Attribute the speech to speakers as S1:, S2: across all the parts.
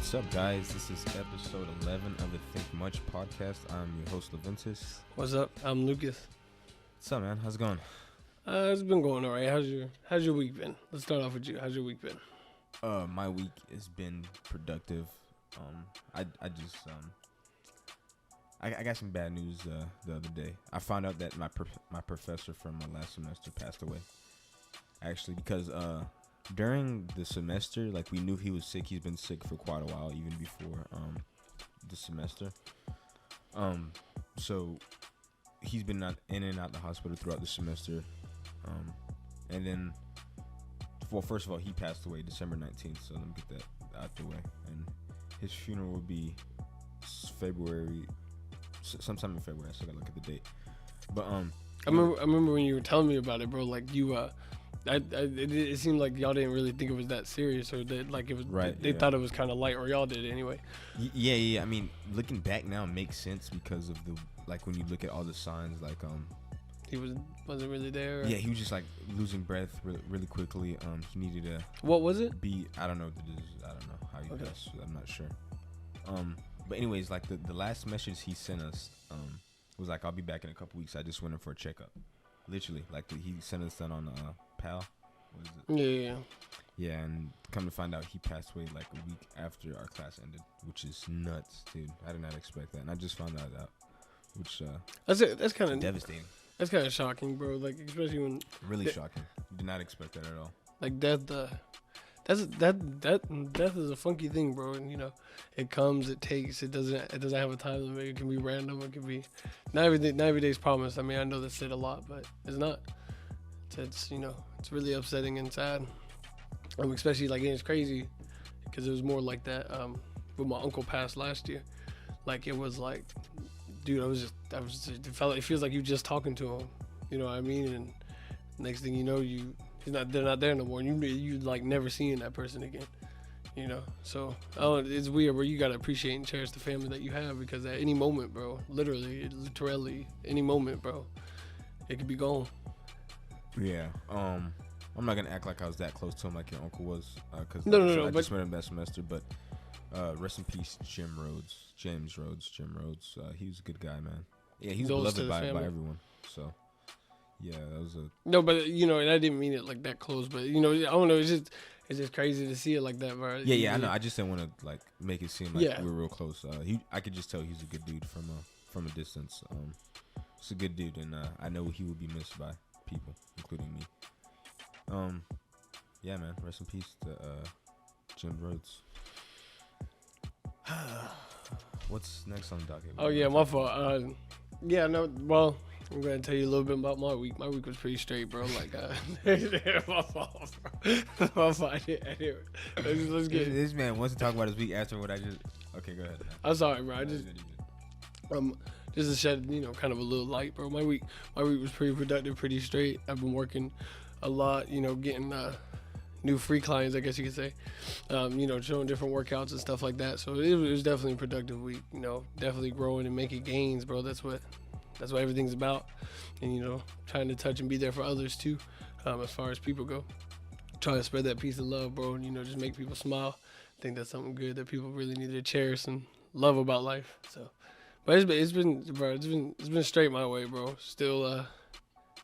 S1: What's up, guys? This is episode 11 of the Think Much podcast. I'm your host, Leventus.
S2: What's up? I'm Lucas.
S1: What's up, man? How's it going?
S2: It's been going all right. How's your week been? Let's start off with you. How's your week been?
S1: My week has been productive. I got some bad news the other day. I found out that my professor from my last semester passed away. Actually, because during the semester, like, we knew he was sick. He's been sick for quite a while, even before the semester. So he's been in and out the hospital throughout the semester. And then, well, first of all, he passed away December 19th. So let me get that out the way. And his funeral will be sometime in February. I still gotta look at the date. But
S2: I remember when you were telling me about it, bro. Like it seemed like y'all didn't really think it was that serious, or that like it was.
S1: Right.
S2: They thought it was kind of light, or y'all did anyway.
S1: Yeah. I mean, looking back now makes sense because of when you look at all the signs, like
S2: he wasn't really there.
S1: Yeah, he was just like losing breath really quickly. He needed to.
S2: What was it?
S1: I don't know how you guess. I'm not sure. But anyways, like the last message he sent us was like, I'll be back in a couple weeks. I just went in for a checkup. Literally, like he sent us that on PAL. What is it?
S2: Yeah.
S1: Yeah, and come to find out, he passed away like a week after our class ended, which is nuts, dude. I did not expect that, and I just found that out, which
S2: That's kind of
S1: devastating.
S2: That's kind of shocking, bro. Like, especially when
S1: Really shocking. Did not expect that at all.
S2: like death. Death is a funky thing, bro. And it comes, it takes, it doesn't have a time limit. It can be random. It can be not every day's promised. I mean, I know that's said a lot, but it's not. It's really upsetting and sad. Especially and it's crazy because it was more like that when my uncle passed last year. Like, it was like, dude, it feels like you just talking to him. You know what I mean? And next thing you know, they're not there no more. And you like never seeing that person again. So it's weird, bro. You gotta appreciate and cherish the family that you have, because at any moment, bro, literally any moment, bro, it could be gone.
S1: Yeah. I'm not gonna act like I was that close to him like your uncle was, because
S2: no,
S1: I just met him that semester. But rest in peace, James Rhodes. He was a good guy, man. Yeah, he was beloved by everyone. So yeah, that was
S2: no, but and I didn't mean it like that close, but I don't know. It's just crazy to see it like that, bro.
S1: Yeah, I know. I just didn't want to make it seem like we were real close. I could just tell he's a good dude from a distance. He's a good dude, and I know he will be missed by people, including me. Yeah, man. Rest in peace to Jim Rhodes. What's next on the docket?
S2: Oh yeah, my fault. Well, I'm gonna tell you a little bit about my week. My week was pretty straight, bro. Like, my fault, bro. My fault. I didn't. Let's get it.
S1: This man wants to talk about his week after what I just. Okay, go ahead.
S2: I'm sorry, bro. Just to shed kind of a little light, bro. My week was pretty productive, pretty straight. I've been working a lot, getting new free clients, I guess you could say. Showing different workouts and stuff like that. So it was definitely a productive week. Definitely growing and making gains, bro. That's what everything's about. And trying to touch and be there for others too, as far as people go. Trying to spread that peace of love, bro. And just make people smile. I think that's something good that people really need to cherish and love about life. So, but it's been straight my way, bro. Still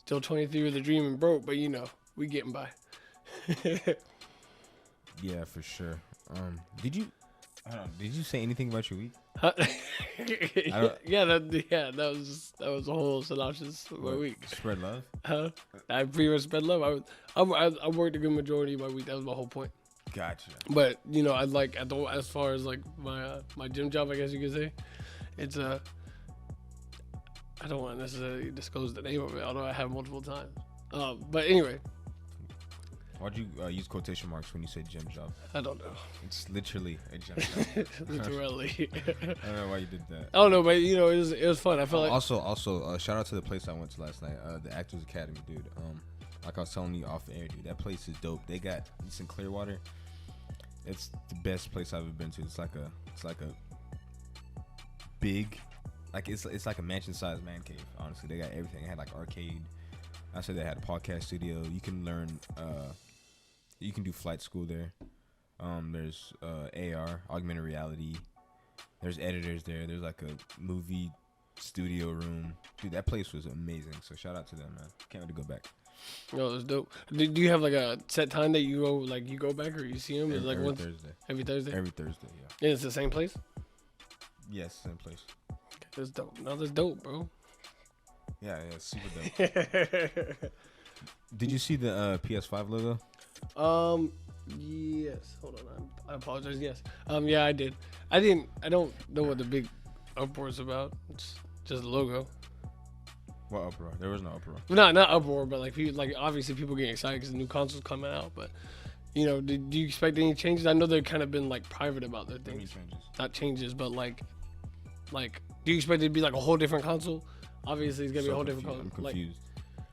S2: 23 with a dream and broke, but we getting by.
S1: Yeah, for sure. Did you say anything about your week?
S2: That was a whole synopsis of my week.
S1: Spread love.
S2: I pretty much spread love. I worked a good majority of my week. That was my whole point.
S1: Gotcha.
S2: But I like as far as like my gym job, I guess you could say, it's I don't want to necessarily disclose the name of it, although I have multiple times. But anyway.
S1: Why'd you use quotation marks when you say gym job?
S2: I don't know.
S1: It's literally a gym job.
S2: Literally.
S1: I don't know why you did that.
S2: I don't know, but it was fun. I felt like
S1: also shout out to the place I went to last night, the Actors Academy, dude. Like I was telling you off air, dude, that place is dope. It's in Clearwater. It's the best place I've ever been to. It's like a big, like it's like a mansion-sized man cave. Honestly, they got everything. They had like arcade. I said they had a podcast studio. You can learn. You can do flight school there. There's AR, augmented reality. There's editors there. There's like a movie studio room. Dude, that place was amazing. So shout out to them, man. Can't wait to go back.
S2: Oh, that's dope. Do you have like a set time that you go back or you see them? Like
S1: Every
S2: once
S1: Thursday.
S2: every Thursday.
S1: Every Thursday, yeah.
S2: And it's the same place.
S1: Yes, same place.
S2: That's dope. No, that's dope, bro.
S1: Yeah, super dope. Did you see the PS5 logo?
S2: Yes. Hold on. I apologize. Yes. Yeah, I did. I don't know what the big uproar's about. It's just a logo.
S1: What uproar? There was no uproar.
S2: Not uproar, but like people, like obviously people getting excited because the new console's coming out. But you know, do you expect any changes? I know they've kind of been like private about their things.
S1: Changes.
S2: Not changes, but like, do you expect it to be like a whole different console? Obviously, it's gonna be a whole different console.
S1: I'm confused.
S2: Like,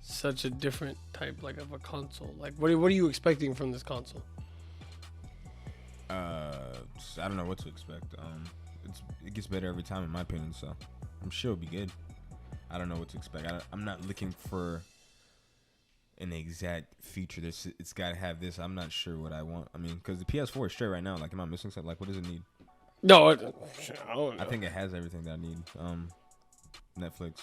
S2: such a different type like of a console. Like, what are you expecting from this console?
S1: I don't know what to expect. It gets better every time, in my opinion. So I'm sure it'll be good. I don't know what to expect. I'm not looking for an exact feature. It's got to have this. I'm not sure what I want. I mean, because the PS4 is straight right now. Like, am I missing something? Like, what does it need?
S2: No, I don't know.
S1: I think it has everything that I need. Netflix.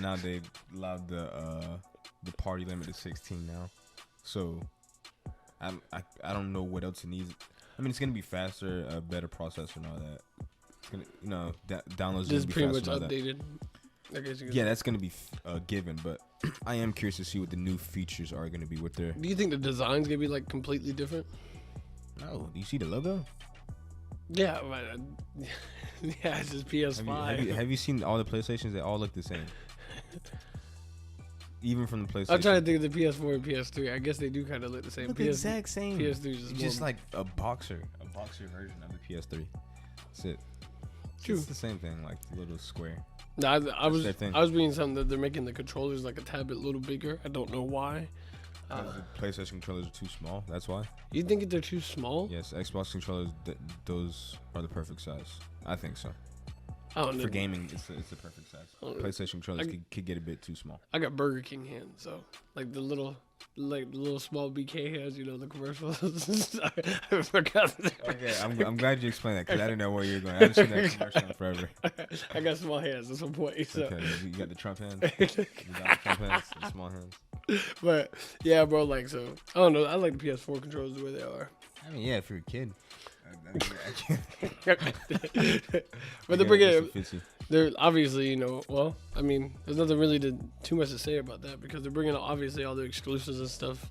S1: Now they allowed the party limit to 16 now. So I don't know what else it needs. I mean, it's gonna be faster, a better processor and all that. It's gonna, downloads.
S2: Just pretty much
S1: faster and all that.
S2: updated. I guess you could
S1: Yeah, that's gonna be given, but I am curious to see what the new features are gonna be with their.
S2: Do you think the design's gonna be like completely different?
S1: No, do you see the logo?
S2: Yeah, but, yeah, it's just PS5.
S1: Have you seen all the PlayStations? They all look the same. Even from the PlayStation.
S2: I'm trying to think of the PS4 and PS3. I guess they do kind of look the same.
S1: Look the exact same.
S2: PS3 is
S1: just like a boxer version of the PS3. That's it.
S2: True.
S1: It's the same thing, like the little square.
S2: No, I was reading something that they're making the controllers like a tad bit little bigger. I don't know why.
S1: The PlayStation controllers are too small. That's why.
S2: You think they're too small?
S1: Yes, Xbox controllers. Those are the perfect size. I think so.
S2: I don't know.
S1: For gaming, it's the perfect size. PlayStation controllers could get a bit too small.
S2: I got Burger King hands, so like the little small BK hands, you know, the commercials. I forgot.
S1: Okay, I'm glad you explained that because I didn't know where you were going. I haven't seen that commercial in forever.
S2: I got small hands. That's one point. So.
S1: Okay, you got the Trump hands. You got the Trump hands, the small hands.
S2: But yeah, bro, like so. I don't know. I like the PS4 controllers the way they are.
S1: I mean, yeah, if you're a kid.
S2: But they're bringing. They're obviously, you know, well, I mean, there's nothing really too much to say about that because they're bringing obviously all their exclusives and stuff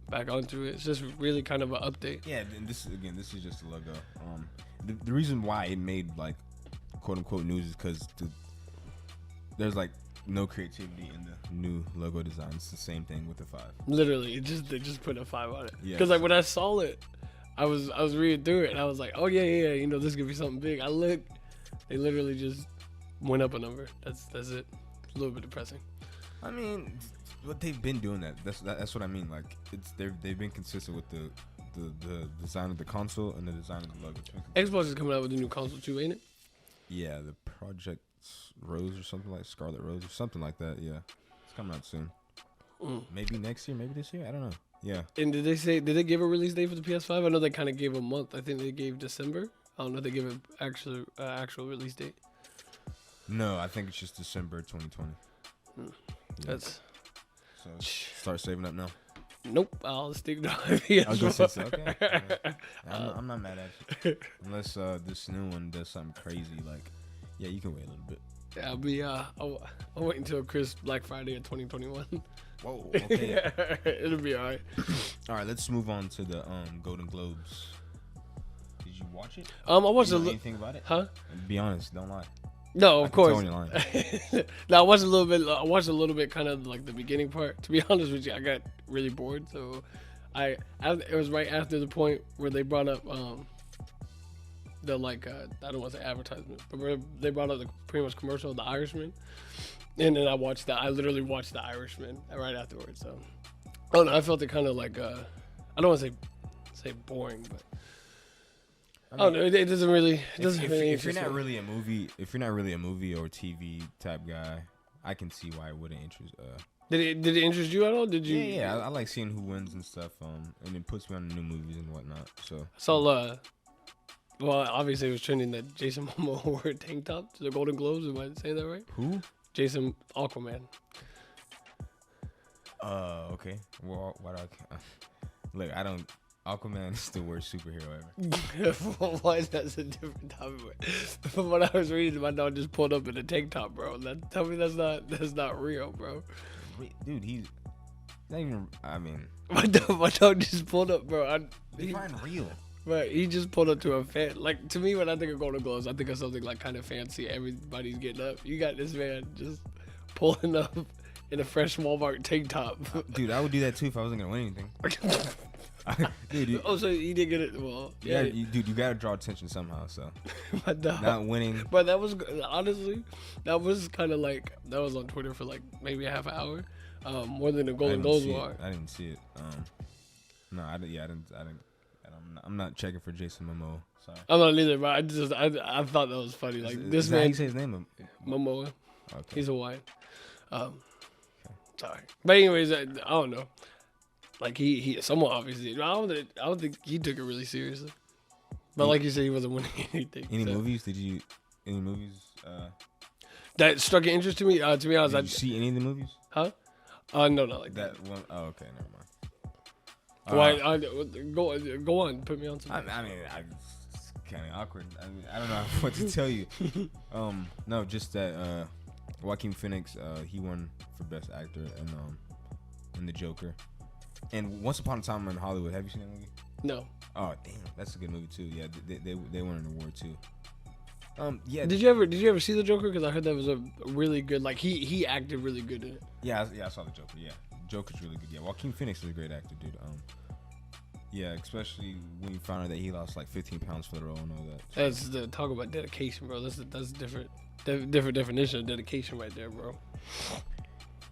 S2: back onto it. It's just really kind of an update.
S1: Yeah, and this is just a logo. The reason why it made like quote unquote news is because there's like no creativity in the new logo design. It's the same thing with the 5.
S2: Literally, they just put a 5 on it.
S1: Yeah.
S2: Because like when I saw it, I was reading through it and I was like, oh yeah, you know, this could be something big. I looked, they literally just went up a number. That's it. It's a little bit depressing.
S1: I mean, what they've been doing that's what I mean. Like they've been consistent with the design of the console and the design of the logo.
S2: Xbox is coming out with a new console too, ain't it?
S1: Yeah, the Project Rose or something like Scarlet Rose or something like that. Yeah, it's coming out soon. Maybe next year, maybe this year. I don't know. Yeah.
S2: And did they give a release date for the PS5? I know they kind of gave a month. I think they gave December. I don't know if they gave an actual release date.
S1: No, I think it's just December 2020. Yeah.
S2: That's
S1: so start saving up now.
S2: Nope, I'll stick to PS4.
S1: I was gonna say so, okay. Yeah. I'm not mad at you. Unless this new one does something crazy, like yeah, you can wait a little bit.
S2: Yeah, I'll wait until Chris Black Friday of 2021.
S1: Whoa, okay.
S2: It'll be alright.
S1: Alright, let's move on to the Golden Globes. Did you watch it?
S2: I watched
S1: anything about it?
S2: Huh?
S1: Be honest, don't lie.
S2: No, of course.
S1: No,
S2: I watched a little bit, kind of like the beginning part. To be honest with you, I got really bored, so it was right after the point where they brought up the like I don't want to say advertisement, but they brought up the pretty much commercial of The Irishman, and then I literally watched The Irishman right afterwards. So I don't know, I felt it kind of like I don't want to say boring, but. I don't know. It doesn't really.
S1: If you're not really a movie or TV type guy, I can see why it wouldn't
S2: Did it interest you at all? Did you?
S1: Yeah. I like seeing who wins and stuff. And it puts me on the new movies and whatnot. So.
S2: So well, obviously it was trending that Jason Momoa wore a tank top to the Golden Globes. Am I saying that right?
S1: Who?
S2: Jason Aquaman.
S1: Okay. Well, why do I? Look, I don't. Aquaman is the worst superhero ever.
S2: Why is that a different topic? From what I was reading, my dog just pulled up in a tank top, bro. Tell me that's not real, bro.
S1: Dude, he's not even. I mean,
S2: My dog just pulled up, bro.
S1: define real.
S2: Right, he just pulled up to a fan. Like, to me, when I think of Golden Globes, I think of something like kind of fancy. Everybody's getting up. You got this man just pulling up in a fresh Walmart tank top.
S1: Dude, I would do that too if I wasn't gonna win anything. Dude,
S2: oh, so you didn't get it? Well,
S1: yeah, dude, you gotta draw attention somehow. So
S2: my dog.
S1: not winning.
S2: But that was honestly, that was kind of like that was on Twitter for like maybe a half an hour, more than the Golden Globes were.
S1: I didn't see it. No, I didn't. I'm not checking for Jason Momoa. Sorry.
S2: I'm not either, but I thought that was funny. Like this man,
S1: how you say his name?
S2: Momoa.
S1: Okay.
S2: He's Hawaiian. Sorry, but anyways, I don't know. Like he somewhat obviously. I don't think he took it really seriously. But like you said, he wasn't winning anything.
S1: Any movies? Any movies?
S2: That struck an interest to me. To be honest,
S1: did you see any of the movies?
S2: Huh? No, not like
S1: that one. Oh, okay, never mind.
S2: Go on. Put me on something.
S1: I mean, it's kind of awkward. I mean, I don't know what to tell you. No, just that Joaquin Phoenix, he won for Best Actor in The Joker. And Once Upon a Time in Hollywood. Have you seen that movie?
S2: No.
S1: Oh damn, that's a good movie too. Yeah, they won an award too. Yeah.
S2: Did you ever see The Joker? Because I heard that was a really good. Like he acted really good in it.
S1: Yeah, I saw The Joker. Yeah, Joker's really good. Yeah, Joaquin Phoenix is a great actor, dude. Yeah, especially when you found out that he lost like 15 pounds for the role and all that.
S2: That's the talk about dedication, bro. That's different definition of dedication right there, bro.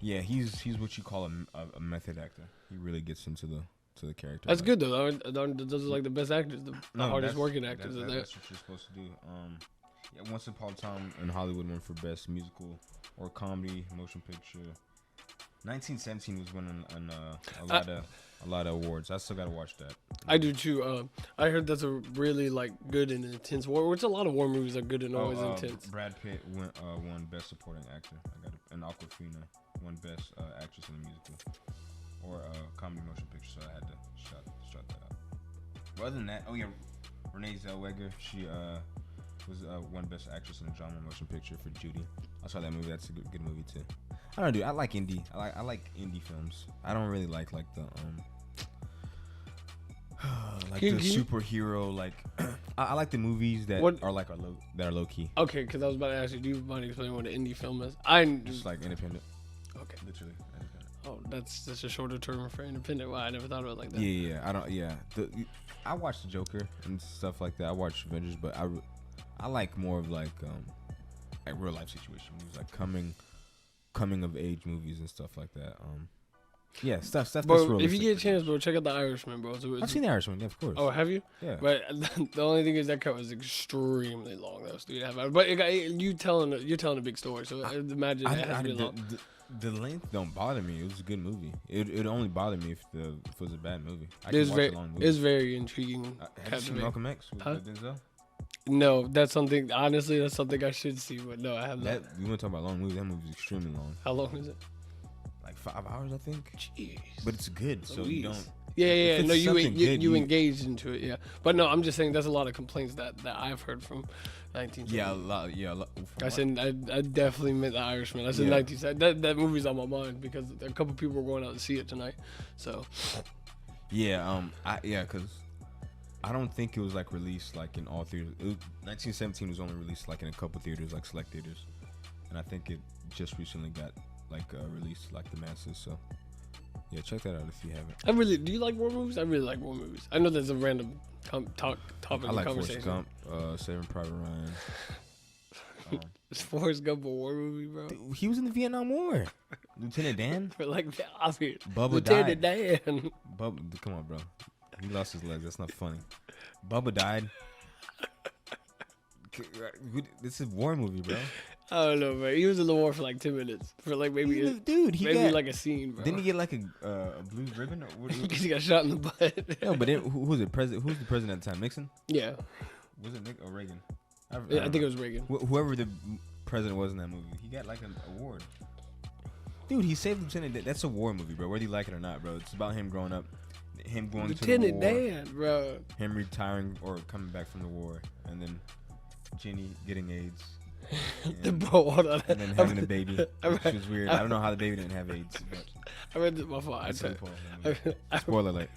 S1: Yeah, he's what you call a method actor. He really gets into the character.
S2: That's good though. Those are like the best actors, the hardest working actors.
S1: That's what you're supposed to do. Yeah, Once Upon a Time in Hollywood won for Best Musical or Comedy Motion Picture. 1917 was winning a lot of awards. I still gotta watch that.
S2: I do too. I heard that's a really like good and intense war. Which a lot of war movies are good and always intense.
S1: Brad Pitt won Best Supporting Actor. And Awkwafina won Best Actress in a Musical or Comedy Motion Picture. So I had to shut that out. But other than that, oh yeah, Renee Zellweger, she was won Best Actress in a Drama Motion Picture for Judy. I saw that movie. That's a good movie too. I don't know, dude. I like indie. I like indie films. I don't really like the superhero. Like I like the movies that are low key.
S2: Okay, because I was about to ask you, do you mind explaining what an indie film is?
S1: Just like independent.
S2: Okay.
S1: Literally independent.
S2: Oh, that's just a shorter term for independent. Wow, I never thought of it like that.
S1: Yeah. I don't. Yeah. I watched the Joker and stuff like that. I watched Avengers, but I like more of like real life situation movies, like coming of age movies and stuff like that. Yeah, stuff that's
S2: bro, if you get a chance, bro, check out The Irishman, bro.
S1: I've seen The Irishman, yeah, of course.
S2: Oh, have you?
S1: Yeah.
S2: But the only thing is that cut was extremely long. That was 3.5 hours. But you're telling a big story, so I imagine it has to be long.
S1: The length don't bother me. It was a good movie. It only bothered me if it was a bad movie.
S2: It's very intriguing.
S1: Have you seen Malcolm X with Denzel?
S2: No, that's something I should see, but no, I have not.
S1: We want to talk about long movies. That movie is extremely long.
S2: How long is it?
S1: Like 5 hours, I think.
S2: Jeez.
S1: But it's good, so you don't.
S2: Yeah. No, you engaged into it, yeah. But no, I'm just saying there's a lot of complaints that I've heard from 1970.
S1: Yeah, a lot.
S2: I said I definitely meant The Irishman. I said 1970. That movie's on my mind because a couple people were going out to see it tonight. So.
S1: Yeah. Because I don't think it was like released like in all theaters. 1917 was only released like in a couple theaters, like select theaters, and I think it just recently got like released like the masses. So yeah, check that out if you haven't.
S2: Do you like war movies? I really like war movies. I know there's a random topic
S1: I like
S2: of conversation.
S1: Forrest Gump, Saving Private Ryan.
S2: Is Forrest Gump a war movie, bro?
S1: Dude, he was in the Vietnam War. Lieutenant Dan.
S2: For like the obvious.
S1: Bubba
S2: Lieutenant
S1: died.
S2: Dan.
S1: Bubba, come on, bro. He lost his legs. That's not funny. Bubba died. This is a war movie, bro.
S2: I don't know, man. He was in the war for like 10 minutes. For like maybe
S1: Dude, he got
S2: like a scene, bro.
S1: didn't he get like a blue ribbon? Or what,
S2: Because he got shot in the butt.
S1: no, but then, who was it? Who's the president at the time? Nixon?
S2: Yeah.
S1: Was it Nick or Reagan?
S2: I think it was Reagan.
S1: Whoever the president was in that movie, he got like an award. Dude, he saved Lieutenant Dan. That's a war movie, bro. Whether you like it or not, bro. It's about him growing up, him going
S2: Lieutenant
S1: to the war,
S2: Dan, bro.
S1: him retiring or coming back from the war, and then Jenny getting AIDS.
S2: Bro, hold on.
S1: And then having a baby, which was weird. I don't know how the baby didn't have AIDS. But
S2: I read this. My fault.
S1: spoiler alert.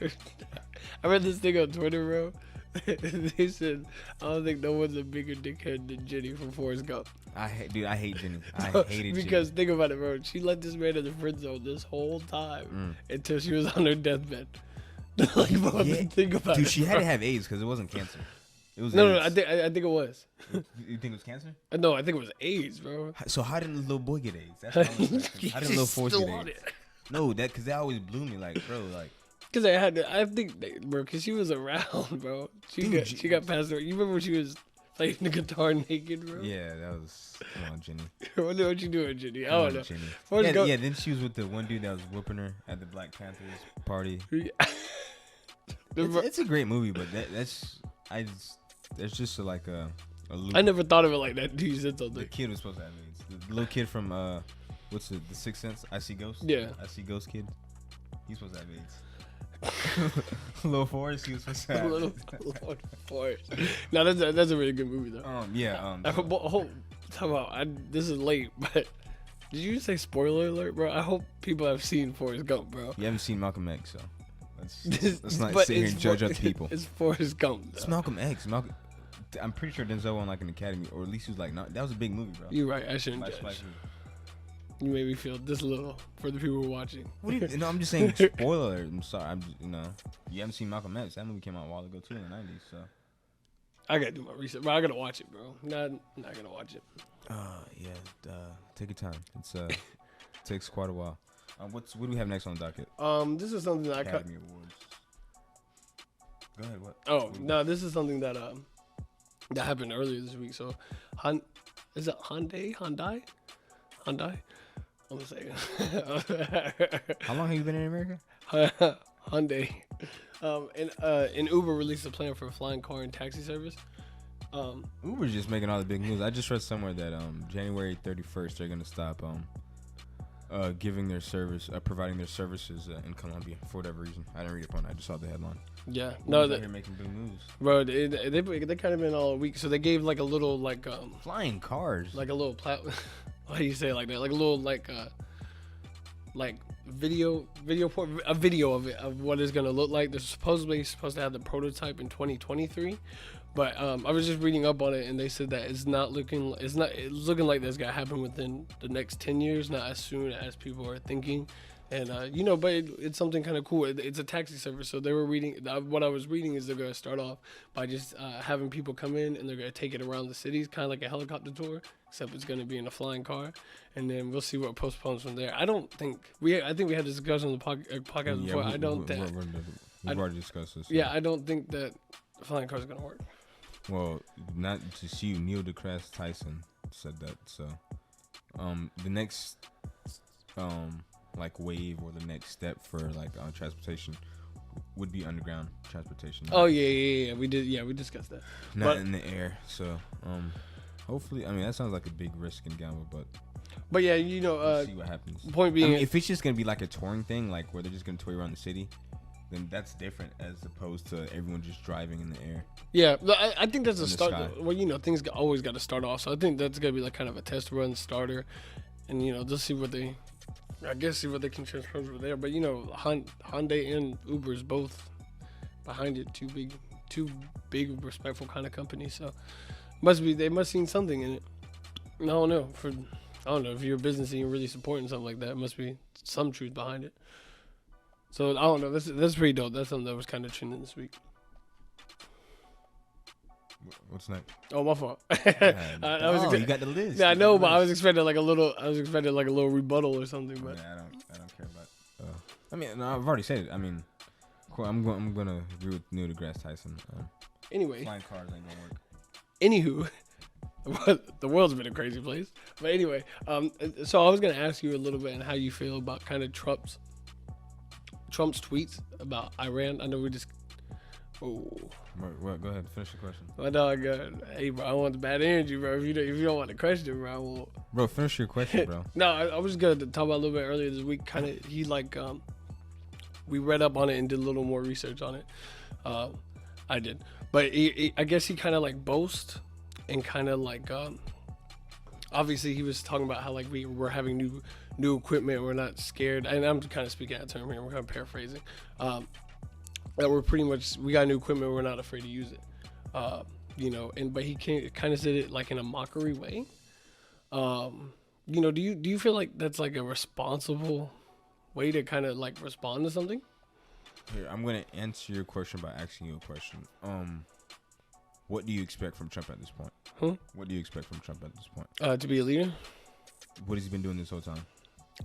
S2: I read this thing on Twitter, bro. They said, I don't think no one's a bigger dickhead than Jenny from Forrest Gump.
S1: I hate Jenny. I hated
S2: because
S1: Jenny.
S2: think about it, bro. She let this man in the friend zone this whole time until she was on her deathbed. Like, bro, think about it.
S1: Dude, she had
S2: bro.
S1: to have AIDS because it wasn't cancer. It was
S2: No,
S1: AIDS.
S2: I think it was.
S1: You think it was cancer?
S2: No, I think it was AIDS, bro.
S1: So how did the little boy get AIDS? That's what I'm saying. How did the little Forrest
S2: Still
S1: get
S2: on
S1: AIDS?
S2: it.
S1: No, because that always blew me. Like, bro, like.
S2: Because I think, bro, because she was around, bro.
S1: Dude,
S2: She got passed away. You remember when she was playing the guitar naked, bro?
S1: Yeah, that was. Come on, Jenny.
S2: What you doing, Jenny? I
S1: Come
S2: don't
S1: on,
S2: know.
S1: Jenny.
S2: Forrest Gump-
S1: Yeah, then she was with the one dude that was whooping her at the Black Panthers party. It's a great movie, but that's just like a loop.
S2: I never thought of it like that until you said
S1: The
S2: something.
S1: kid was supposed to have AIDS. The little kid from what's it? The Sixth Sense. I See Ghosts.
S2: Yeah.
S1: I See Ghost kid. He's supposed to have AIDS. Little Forrest. He was supposed to have.
S2: Little Forrest. No, that's a really good movie though. Talk about. This is late, but did you say spoiler alert, bro? I hope people have seen Forrest Gump, bro.
S1: You haven't seen Malcolm X, so let's not
S2: But
S1: sit here
S2: it's
S1: and judge other people.
S2: It's Forrest Gump.
S1: It's Malcolm X. I'm pretty sure Denzel won like an Academy, or at least he was like, that was a big movie, bro.
S2: You're right. I shouldn't
S1: Like
S2: judge.
S1: Spike Lee.
S2: You made me feel this little for the people who are watching.
S1: What do you? No, I'm just saying. Spoiler alert. I'm sorry. You haven't seen Malcolm X. That movie came out a while ago too, in the '90s. So.
S2: I gotta do my research, but I gotta watch it, bro. Not gonna watch it.
S1: Take your time. It's takes quite a while. What do we have next on the docket?
S2: This is something that
S1: Academy Awards. Go ahead. What?
S2: Oh no, this is something that that happened earlier this week. So, is it Hyundai? I'm gonna say it.
S1: How long have you been in America?
S2: Hyundai. And Uber released a plan for a flying car and taxi service.
S1: Uber's just making all the big news. I just read somewhere that January 31st they're gonna stop giving their service, providing their services in Colombia for whatever reason. I didn't read it on. I just saw the headline.
S2: Yeah,
S1: no, they're making big news,
S2: bro. They kind of been all week, so they gave like a little like
S1: flying cars,
S2: like a little Why do you say it like that? Like a little like video of it of what it's gonna look like. They're supposed to have the prototype in 2023, but I was just reading up on it and they said that it's looking like that's gonna happen within the next 10 years, not as soon as people are thinking. And but it's something kind of cool. It's a taxi service, so they were reading. What I was reading is they're gonna start off by just having people come in and they're gonna take it around the cities, kind of like a helicopter tour, except it's gonna be in a flying car, and then we'll see what postpones from there. I think we had this discussion on the podcast before.
S1: We've already discussed this.
S2: Yeah, I don't think that the flying car is gonna work.
S1: Well, not just you. Neil deGrasse Tyson said that. So, the next like wave or the next step for like transportation would be underground transportation.
S2: Oh yeah. We discussed that.
S1: Not in the air. So hopefully, I mean that sounds like a big risk and gamble, but
S2: yeah,
S1: we'll see what happens.
S2: Point being,
S1: if it's just gonna be like a touring thing, like where they're just gonna tour around the city, then that's different as opposed to everyone just driving in the air.
S2: Yeah, I think that's a start.
S1: Sky.
S2: Well, things always got to start off, so I think that's gonna be like kind of a test run starter, and just see what they can transfer over there. But Hyundai and Uber's both behind it, two big respectful kind of companies. So they must seen something in it. I don't know if you're a business and you're really supporting something like that, it must be some truth behind it. So I don't know. That's pretty dope. That's something that was kind of trending this week.
S1: What's next?
S2: Oh, my fault.
S1: You got the list.
S2: Yeah, I know, but I was expecting like a little rebuttal or something. But
S1: I don't care about. I mean, no, I've already said it. I mean, cool, I'm gonna agree with Neil deGrasse Tyson.
S2: Anyway,
S1: flying cars ain't gonna work.
S2: anywho, the world's been a crazy place. But anyway, so I was gonna ask you a little bit on how you feel about kind of Trump's tweets about Iran. I know we just. Oh.
S1: Well, go ahead, finish the question.
S2: My dog, hey bro, I want the bad energy, bro. If you don't want the question, bro, I won't.
S1: Bro, finish your question, bro.
S2: No, I was gonna talk about a little bit earlier this week. Kind of, we read up on it and did a little more research on it. I did, but I guess he kind of like boast and kind of like, obviously he was talking about how like we're having new equipment, we're not scared, and I'm kind of speaking out of term here. We're kind of paraphrasing. That we got new equipment, we're not afraid to use it. But he kind of said it like in a mockery way. Do you feel like that's like a responsible way to kind of like respond to something?
S1: Here, I'm gonna answer your question by asking you a question. What do you expect from Trump at this point? What do you expect from Trump at this point?
S2: To be a leader?
S1: What has he been doing this whole time?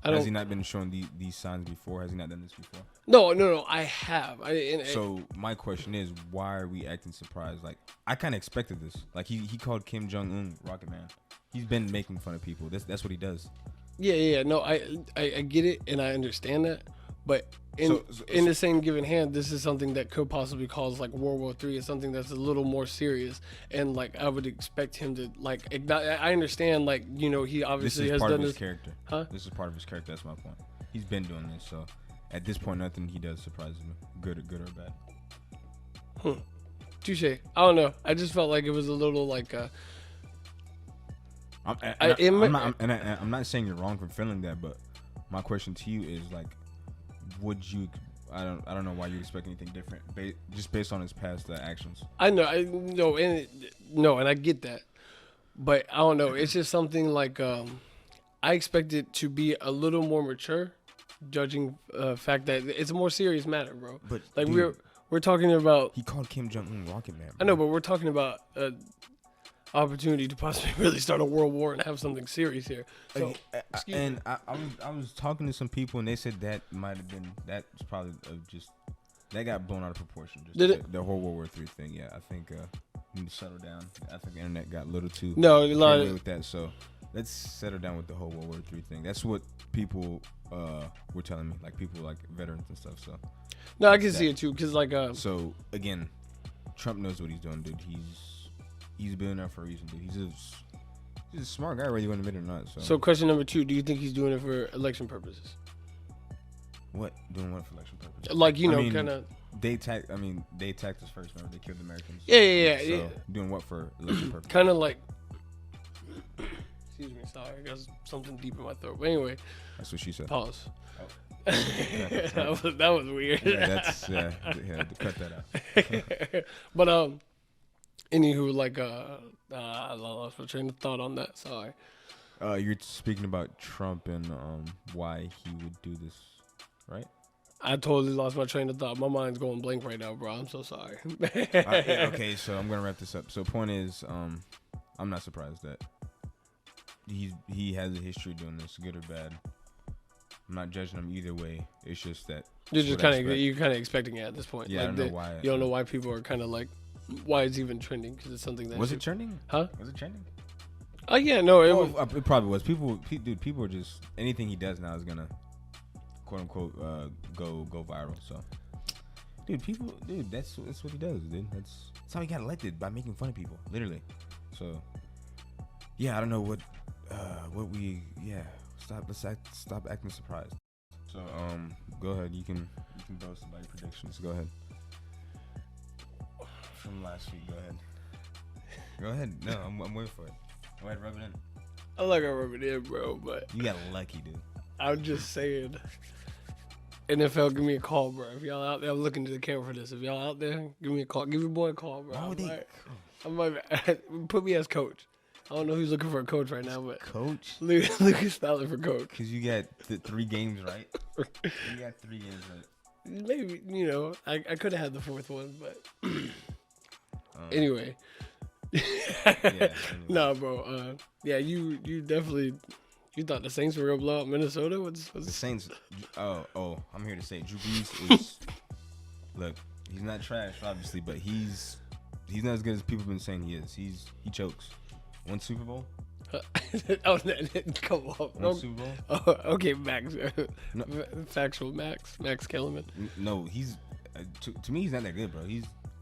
S1: Has he not been showing these signs before? Has he not done this before?
S2: No, I have.
S1: So my question is, why are we acting surprised? Like, I kind of expected this. Like, he called Kim Jong-un Rocket Man. He's been making fun of people. That's what he does.
S2: Yeah. No, I get it and I understand that, but in the same given hand, this is something that could possibly cause like World War III. It's something that's a little more serious, and like I would expect him to like. I understand, like he obviously has done this.
S1: This is part of his character.
S2: Huh?
S1: This is part of his character. That's my point. He's been doing this, so at this point, nothing he does surprises me, good or bad.
S2: Touche. I don't know. I just felt like it was a little like.
S1: I'm not saying you're wrong for feeling that, but my question to you is like, would you? I don't know why you expect anything different, just based on his past actions.
S2: I know, and I get that, but I don't know. It's just something like I expect it to be a little more mature, judging fact that it's a more serious matter, bro.
S1: But
S2: like we're talking about.
S1: He called Kim Jong-un Rocket Man. Bro.
S2: I know, but we're talking about opportunity to possibly really start a world war and have something serious here. So,
S1: I was talking to some people and they said that might have been that got blown out of proportion. Just
S2: Did it?
S1: The whole World War III thing? Yeah, I think you need to settle down. I think the internet got a little too with that. So let's settle down with the whole World War III thing. That's what people were telling me, like people like veterans and stuff. So
S2: no, I can see it too, cause like
S1: so again, Trump knows what he's doing, dude. He's been there for a reason, dude. He's a smart guy, whether you want to admit it or not. So question
S2: number 2: do you think he's doing it for election purposes?
S1: What? Doing what for election purposes?
S2: Like kind of.
S1: They attacked us first. Remember, they killed the Americans.
S2: Yeah.
S1: Doing what for election purposes?
S2: Kind of like. Excuse me, sorry, I got something deep in my throat. But anyway.
S1: That's what she said.
S2: Pause. Oh. that was weird.
S1: Yeah, cut that out.
S2: But anywho, like I lost my train of thought on that. Sorry.
S1: You're speaking about Trump and why he would do this, right?
S2: I totally lost my train of thought. My mind's going blank right now, bro. I'm so sorry.
S1: Okay, so I'm gonna wrap this up. So point is, I'm not surprised that he has a history of doing this, good or bad. I'm not judging him either way. It's just that
S2: you're kind of expecting it at this point.
S1: Yeah,
S2: like
S1: I don't know why.
S2: You don't know why people are kind of like, why it's even trending, because it's something that
S1: was it trending?
S2: Huh?
S1: Was it trending?
S2: Oh yeah, no,
S1: it probably was. People are just anything he does now is gonna quote unquote go viral. So, dude, that's what he does, dude. That's how he got elected, by making fun of people, literally. So, yeah, I don't know what stop acting surprised. So, go ahead. You can boast about your predictions. Go ahead. From last week, go ahead. Go ahead. No, I'm waiting for it. Go ahead, rub it in.
S2: I like I rub it in, bro, but
S1: you got lucky, dude.
S2: I'm just saying. NFL, give me a call, bro. If y'all out there, I'm looking to the camera for this. If y'all out there, give me a call. Give your boy a call, bro. I might put me as coach. I don't know who's looking for a coach right now, but
S1: coach
S2: Lucas Fowler for coach.
S1: Because you got 3 games right. You got 3 games right.
S2: Maybe I could have had the 4th one, but anyway. No, bro. Yeah, you definitely. You thought the Saints were gonna blow out Minnesota? What's
S1: the Saints? Oh, I'm here to say Drew Brees is. Look, he's not trash, obviously, but he's not as good as people have been saying he is. He chokes. One Super Bowl.
S2: Oh, come on.
S1: One Super Bowl.
S2: Oh, okay, Max.
S1: No.
S2: Factual Max Kellerman.
S1: No, he's to me he's not that good, bro.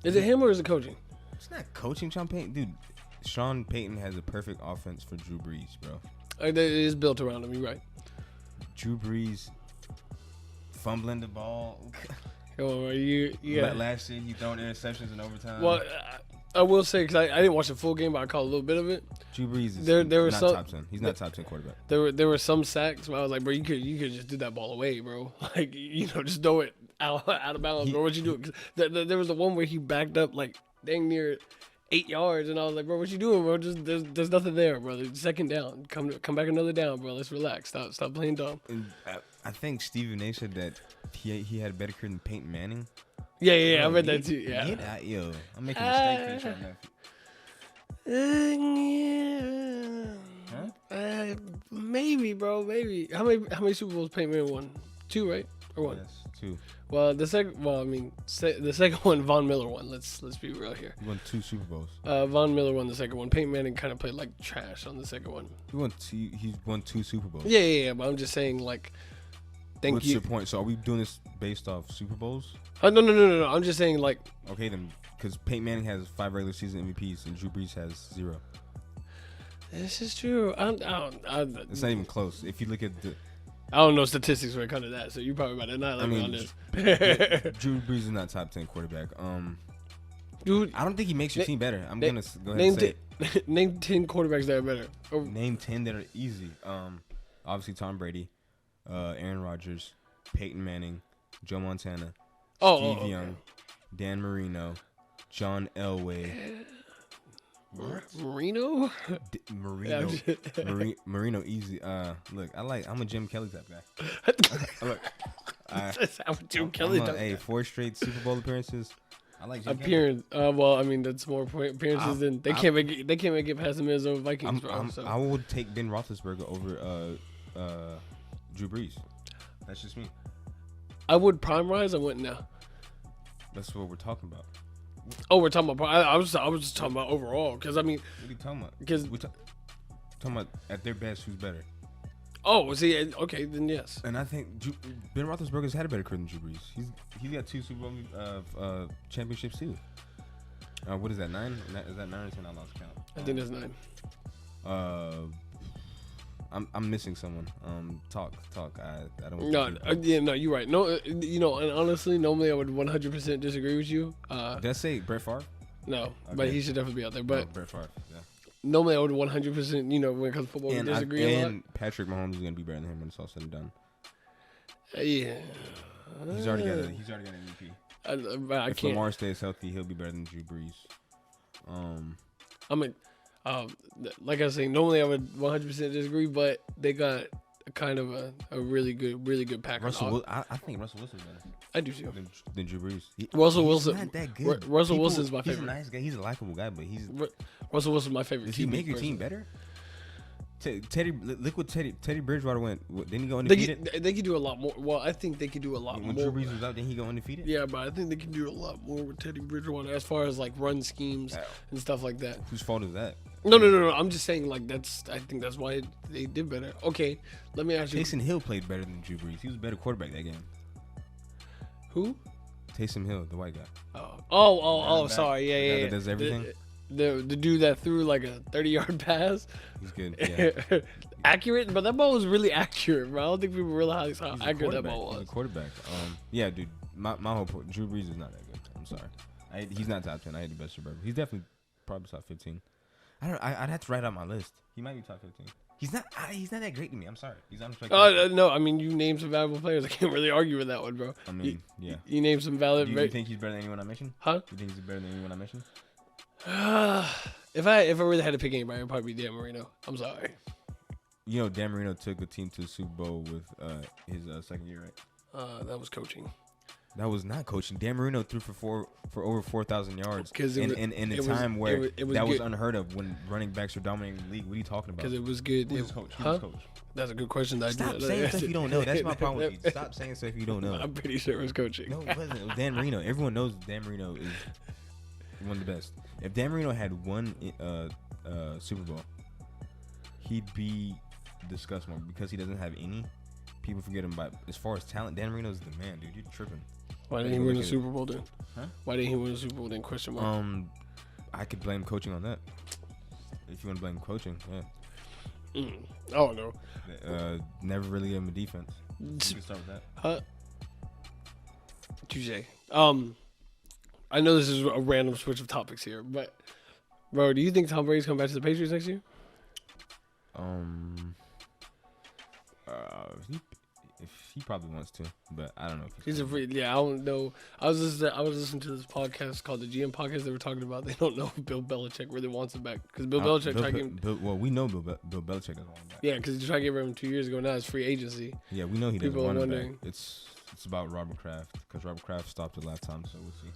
S2: Is it him or is it coaching?
S1: It's not coaching Sean Payton, dude. Sean Payton has a perfect offense for Drew Brees, bro.
S2: It is built around him. You're right.
S1: Drew Brees fumbling the ball.
S2: Come on, bro. You got.
S1: Last year he throwing interceptions in overtime.
S2: Well, I will say because I didn't watch the full game, but I caught a little bit of it.
S1: Drew Brees is
S2: There was
S1: not
S2: some,
S1: top 10. He's not top 10 quarterback.
S2: There were some sacks where I was like, bro, you could just do that ball away, bro. Like just throw it out of bounds, bro. What you doing? 'Cause there was the one where he backed up like dang near 8 yards, and I was like, bro, what you doing, bro? Just there's nothing there, bro. Second down, come back another down, bro. Let's relax. Stop playing dumb.
S1: And I think Stephen A said that he had a better career than Peyton Manning.
S2: Yeah,
S1: Bro,
S2: I read that too. Yeah.
S1: Yo, I'm making a steak face right now.
S2: Maybe, bro. Maybe. How many Super Bowls Peyton Manning won? 2, right? Or 1?
S1: Yes, 2.
S2: Well, the second one, Von Miller won. Let's be real here.
S1: He won 2 Super Bowls.
S2: Von Miller won the second one. Peyton Manning kind of played like trash on the second one.
S1: He won 2 Super Bowls.
S2: Yeah. But I'm just saying, like,
S1: What's your point? So are we doing this based off Super Bowls?
S2: No. I'm just saying, like.
S1: Okay, then, because Peyton Manning has 5 regular season MVPs and Drew Brees has 0.
S2: This is true. It's
S1: not even close. If you look at the.
S2: I don't know statistics when it comes to that, so you probably better not let me on this.
S1: Drew Brees is not top 10 quarterback.
S2: Dude,
S1: I don't think he makes your team better. I'm gonna go ahead and say it.
S2: Name 10 quarterbacks that are better.
S1: Name 10 that are easy. Obviously Tom Brady, Aaron Rodgers, Peyton Manning, Joe Montana, Steve Young, Dan Marino, John Elway.
S2: Marino?
S1: Marino easy. Look, I'm a Jim Kelly type guy. Look,
S2: I'm a Jim Kelly type guy.
S1: 4 straight Super Bowl appearances. I like Jim
S2: Appearance. Well, I mean that's more appearances than they can't make it past the Minnesota Vikings, bro.
S1: I would take Ben Roethlisberger over Drew Brees. That's just me.
S2: I would prime rise. I wouldn't now.
S1: That's what we're talking about.
S2: Oh, we're talking about. I was just talking about overall because I mean.
S1: What are you talking about?
S2: Because
S1: we're talking about at their best, who's better.
S2: Oh, see, okay, then yes.
S1: And I think Ben Roethlisberger's had a better career than Drew Brees. He's got 2 Super Bowl championships too. What is that, 9? Is that 9 or 10? I lost count.
S2: I think that's 9.
S1: I'm missing someone. Talk. I don't.
S2: No, you're right. No, and honestly, normally I would 100% disagree with you.
S1: Did I say Brett Favre?
S2: No, okay. But he should definitely be out there. But
S1: Brett Favre, yeah.
S2: Normally I would 100%, when it comes to football,
S1: and
S2: disagree a lot.
S1: And Patrick Mahomes is gonna be better than him when it's all said and done.
S2: Yeah.
S1: He's already got an MVP.
S2: I
S1: if
S2: can't.
S1: Lamar stays healthy, he'll be better than Drew Brees.
S2: Like I was saying, normally I would 100% disagree, but they got kind of a really good pack.
S1: I think Russell Wilson's better.
S2: I do too.
S1: Than Drew Brees.
S2: Russell Wilson.
S1: Not that good.
S2: Russell Wilson's my favorite.
S1: He's a nice guy. He's a likable guy, but
S2: Russell Wilson's my favorite.
S1: Does he make your team better? Look what Teddy Bridgewater went. Didn't he go
S2: undefeated? They could do a lot more. Well, I think they could do a lot more.
S1: When Drew Brees was out, didn't he go undefeated?
S2: Yeah, but I think they can do a lot more with Teddy Bridgewater as far as like run schemes and stuff like that.
S1: Whose fault is that?
S2: No. I'm just saying like I think that's why they did better. Okay, let me ask you.
S1: Taysom Hill played better than Drew Brees. He was a better quarterback that game.
S2: Who?
S1: Taysom Hill, the white guy.
S2: Oh, sorry. Yeah.
S1: That does everything.
S2: The dude that threw like a 30-yard pass.
S1: He's good. Yeah.
S2: Accurate, but that ball was really accurate, bro. I don't think people realize how accurate that ball was.
S1: He's a quarterback. Yeah, dude. My whole point. Drew Brees is not that good. I'm sorry. He's not top 10. I had the best Super Bowl. He's definitely probably top 15. I'd have to write out my list. He might be top 15. He's not that great to me. I'm sorry. He's unexpected.
S2: No, I mean, you named some valuable players. I can't really argue with that one, bro.
S1: I mean, yeah.
S2: You named some valid.
S1: Do you think he's better than anyone I mentioned?
S2: Huh?
S1: You think he's better than anyone I mentioned?
S2: If I really had to pick anybody, it'd probably be Dan Marino. I'm sorry.
S1: Dan Marino took a team to the Super Bowl with his second year, right?
S2: That was coaching.
S1: That was not coaching. Dan Marino threw for over 4,000 yards in a time where that was unheard of when running backs are dominating the league. What are you talking about?
S2: Because it was good.
S1: Who's coach? Huh? Coach?
S2: That's a good question.
S1: Stop saying stuff you don't know. That's my problem with you. Stop saying stuff you don't know.
S2: I'm pretty sure it was coaching.
S1: No, it wasn't. It was Dan Marino. Everyone knows Dan Marino is one of the best. If Dan Marino had one Super Bowl, he'd be discussed more because he doesn't have any. People forget him, but as far as talent, Dan Marino's the man, dude. You're tripping.
S2: Why didn't he win the Super Bowl then? Huh? Why didn't he win the Super Bowl then? Question mark.
S1: I could blame coaching on that. If you want to blame coaching, yeah.
S2: I don't know.
S1: Never really gave him a defense. You can start with that.
S2: Huh? Touché. I know this is a random switch of topics here, but bro, do you think Tom Brady's coming back to the Patriots next year?
S1: If he probably wants to, but I don't know. If
S2: he's a free. Yeah, I don't know. I was listening to this podcast called the GM podcast. They were talking about they don't know if Bill Belichick really wants him back because Bill Belichick tried to get.
S1: Well, we know Bill Belichick doesn't want him back.
S2: Yeah, because he tried to get rid of him 2 years ago. Now it's free agency.
S1: Yeah, we know he doesn't want him back. It's about Robert Kraft because Robert Kraft stopped it last time, so we'll see.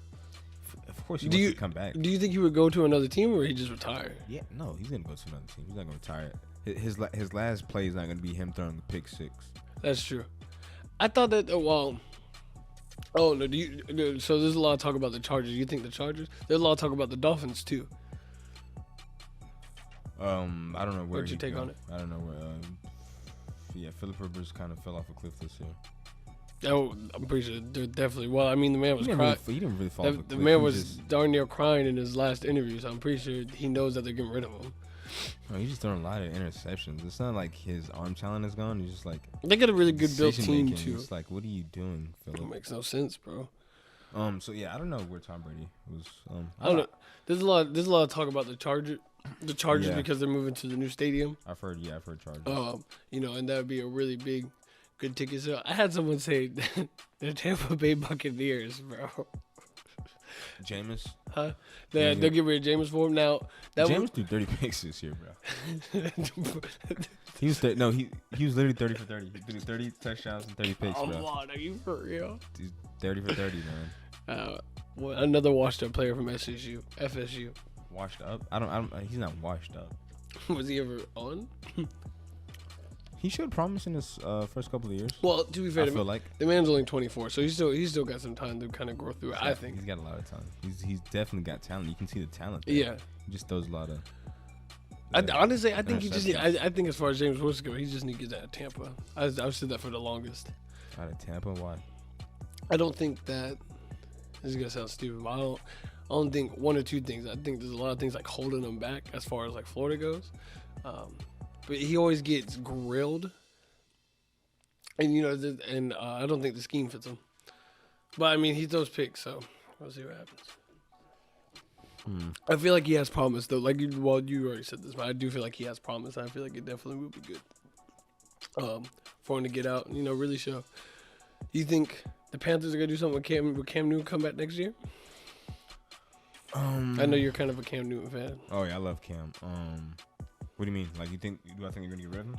S1: Of course, he wants to come back.
S2: Do you think he would go to another team or he just retire?
S1: Yeah, no, he's gonna go to another team. He's not gonna retire. His last play is not gonna be him throwing the pick six.
S2: That's true. I thought that. Oh no. So there's a lot of talk about the Chargers. You think the Chargers? There's a lot of talk about the Dolphins too.
S1: I don't know where.
S2: What's your take on it?
S1: I don't know where. Yeah, Philip Rivers kind of fell off a cliff this year.
S2: Oh, I'm pretty sure they're definitely. Well, I mean, the man was crying.
S1: He didn't really fall off a cliff.
S2: The man was darn near crying in his last interview, so I'm pretty sure he knows that they're getting rid of him.
S1: No, he's just throwing a lot of interceptions. It's not like his arm talent is gone. He's just like
S2: they got a really good built team too.
S1: It's like, what are you doing, Philip?
S2: It makes no sense, bro.
S1: So yeah, I don't know where Tom Brady was.
S2: I don't know. There's a lot of talk about the Chargers because they're moving to the new stadium.
S1: I've heard Chargers.
S2: And that would be a really big, good ticket sale. I had someone say the Tampa Bay Buccaneers, bro.
S1: Jameis?
S2: Huh? They'll get rid of Jameis for him now.
S1: Jameis threw 30 picks this year, bro. He was literally 30 for 30. He threw 30 touchdowns and 30 picks, bro.
S2: Come on, are you for real?
S1: He's 30 for 30, man.
S2: Another washed up player from FSU.
S1: Washed up? He's not washed up.
S2: Was he ever on?
S1: He showed promise in his first couple of years.
S2: Well, to be fair,
S1: I feel like
S2: the man's only 24, so he's still got some time to kind of grow through it. I think
S1: he's got a lot of time. He's definitely got talent. You can see the talent there.
S2: Yeah,
S1: he just throws a lot of.
S2: Honestly, I think I think as far as James Wilson goes, he just needs to get out of Tampa. I've said that for the longest.
S1: Out of Tampa, why?
S2: I don't think that. This is gonna sound stupid, but I don't think one or two things. I think there's a lot of things like holding him back as far as like Florida goes. But he always gets grilled, and I don't think the scheme fits him. But I mean, he throws picks, so we'll see what happens. I feel like he has promise though. Like you already said this, but I do feel like he has promise. I feel like it definitely would be good for him to get out and really show. You think the Panthers are gonna do something with Cam Newton come back next year? I know you're kind of a Cam Newton fan.
S1: Oh yeah, I love Cam. What do you mean? Like, do I think you're gonna get rid of him?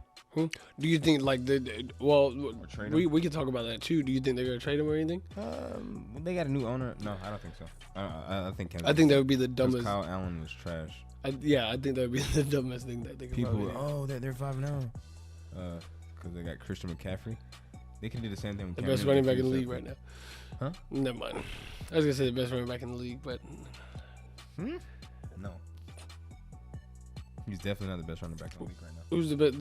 S2: Do you think like we can talk about that too. Do you think they're gonna trade him or anything?
S1: They got a new owner. No, I don't think so. I think Cam.
S2: I think that would be the dumbest.
S1: Kyle Allen was trash.
S2: I think that would be the dumbest thing that they could.
S1: People, they're 5-0. Because they got Christian McCaffrey. They can do the same thing with
S2: the best running back in the league right now. Huh? Never mind. I was gonna say the best running back in the league, but
S1: no. He's definitely not the best running back in the league right now.
S2: Who's the best?